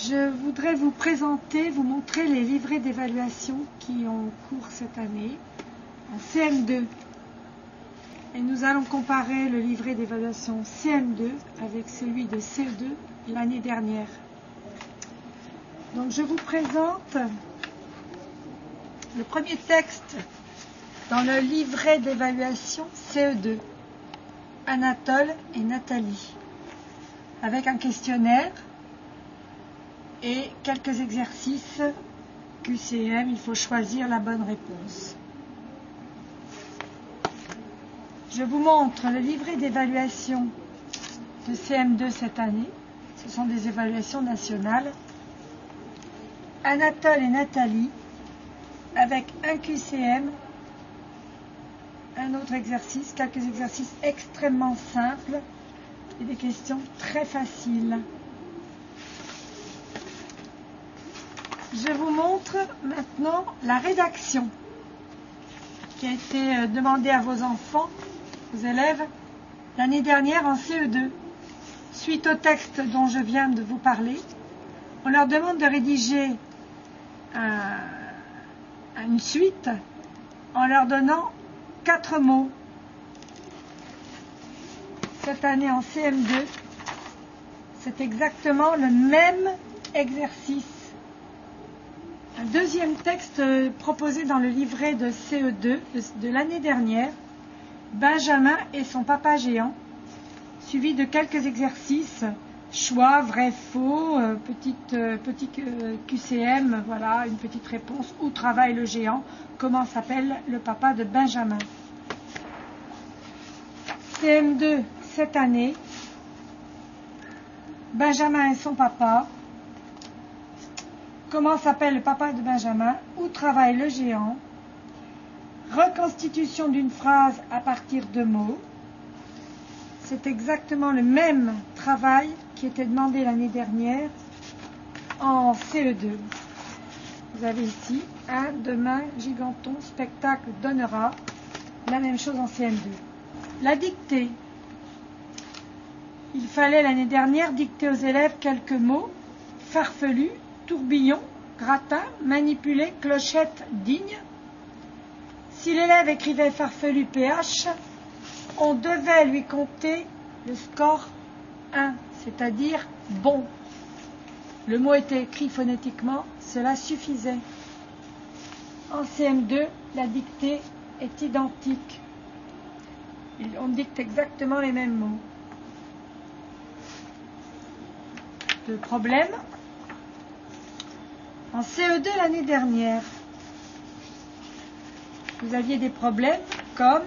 Je voudrais vous présenter, vous montrer les livrets d'évaluation qui ont cours cette année en CM2. Et nous allons comparer le livret d'évaluation CM2 avec celui de CE2 l'année dernière. Donc je vous présente le premier texte dans le livret d'évaluation CE2, Anatole et Nathalie, avec un questionnaire et quelques exercices QCM. Il faut choisir la bonne réponse. Je vous montre le livret d'évaluation de CM2 cette année. Ce sont des évaluations nationales. Anatole et Nathalie, avec un QCM, un autre exercice, quelques exercices extrêmement simples et des questions très faciles. Je vous montre maintenant la rédaction qui a été demandée à vos enfants, vos élèves, l'année dernière en CE2. Suite au texte dont je viens de vous parler, on leur demande de rédiger une suite en leur donnant 4 mots. Cette année en CM2, c'est exactement le même exercice. Un deuxième texte proposé dans le livret de CE2 de l'année dernière, Benjamin et son papa géant, suivi de quelques exercices, choix, vrai, faux, petit QCM, voilà, une petite réponse, où travaille le géant, comment s'appelle le papa de Benjamin. CM2 cette année, Benjamin et son papa, comment s'appelle le papa de Benjamin, où travaille le géant, reconstitution d'une phrase à partir de mots. C'est exactement le même travail qui était demandé l'année dernière en CE2. Vous avez ici un demain giganton spectacle donnera, la même chose en CM2. La dictée. Il fallait l'année dernière dicter aux élèves quelques mots: farfelu, tourbillon, gratin, manipulé, clochette, digne. Si l'élève écrivait farfelu PH, on devait lui compter le score 1, c'est-à-dire bon. Le mot était écrit phonétiquement, cela suffisait. En CM2, la dictée est identique. On dicte exactement les mêmes mots. Le problème, en CE2 l'année dernière, vous aviez des problèmes comme: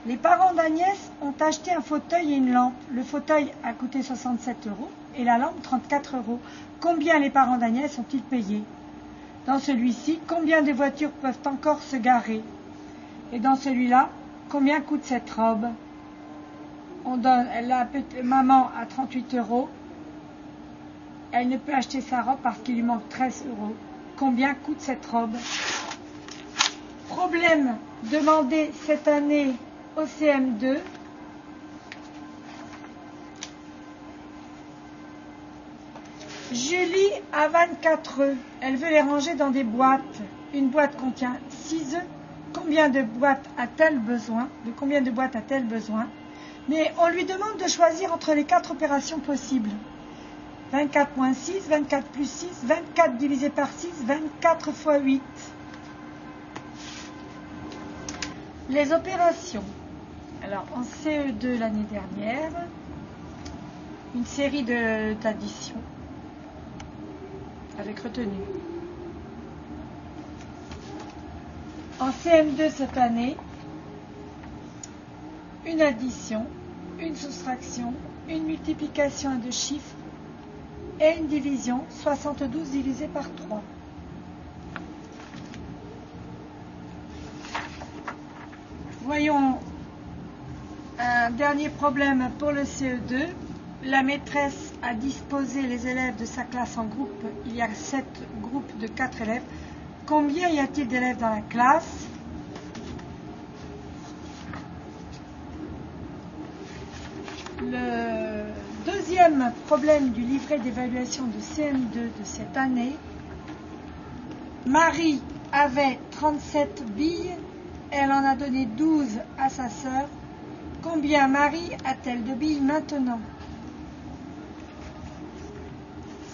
les parents d'Agnès ont acheté un fauteuil et une lampe. Le fauteuil a coûté 67 € et la lampe 34 €. Combien les parents d'Agnès ont-ils payé? Dans celui-ci, combien de voitures peuvent encore se garer? Et dans celui-là, combien coûte cette robe? On donne, maman à 38 €. Elle ne peut acheter sa robe parce qu'il lui manque 13 €. Combien coûte cette robe? Problème demandé cette année au CM2. Julie a 24 œufs. Elle veut les ranger dans des boîtes. Une boîte contient 6 œufs. Combien de boîtes a-t-elle besoin? De combien de boîtes a-t-elle besoin? Mais on lui demande de choisir entre les 4 opérations possibles. 24 moins 6, 24 plus 6, 24 divisé par 6, 24 fois 8. Les opérations. Alors, en CE2 l'année dernière, une série d'additions avec retenue. En CM2 cette année, une addition, une soustraction, une multiplication à 2 chiffres et une division, 72 divisé par 3. Voyons un dernier problème pour le CE2. La maîtresse a disposé les élèves de sa classe en groupe. Il y a 7 groupes de 4 élèves. Combien y a-t-il d'élèves dans la classe? Le deuxième 10e problème du livret d'évaluation de CM2 de cette année. Marie avait 37 billes, elle en a donné 12 à sa sœur. Combien Marie a-t-elle de billes maintenant?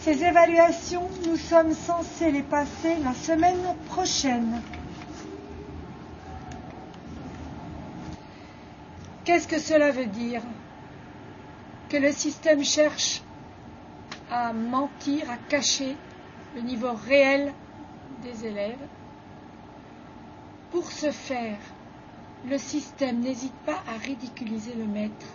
Ces évaluations, nous sommes censés les passer la semaine prochaine. Qu'est-ce que cela veut dire? Que le système cherche à mentir, à cacher le niveau réel des élèves. Pour ce faire, le système n'hésite pas à ridiculiser le maître.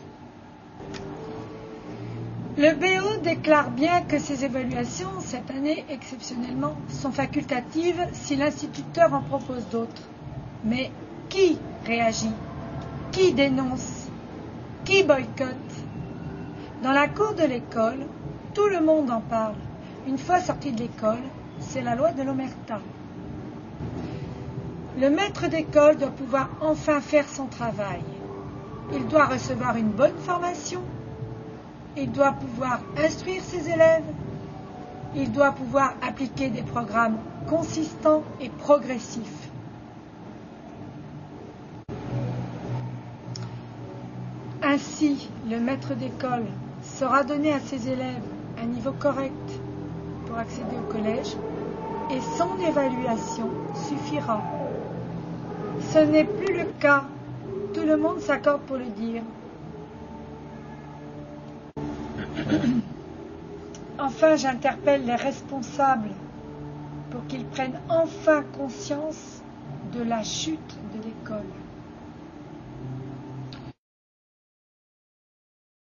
Le BO déclare bien que ces évaluations, cette année exceptionnellement, sont facultatives si l'instituteur en propose d'autres. Mais qui réagit? Qui dénonce? Qui boycotte? Dans la cour de l'école, tout le monde en parle. Une fois sorti de l'école, c'est la loi de l'omerta. Le maître d'école doit pouvoir enfin faire son travail. Il doit recevoir une bonne formation. Il doit pouvoir instruire ses élèves. Il doit pouvoir appliquer des programmes consistants et progressifs. Ainsi, le maître d'école saura donner à ses élèves un niveau correct pour accéder au collège et son évaluation suffira. Ce n'est plus le cas. Tout le monde s'accorde pour le dire. Enfin, j'interpelle les responsables pour qu'ils prennent enfin conscience de la chute de l'école.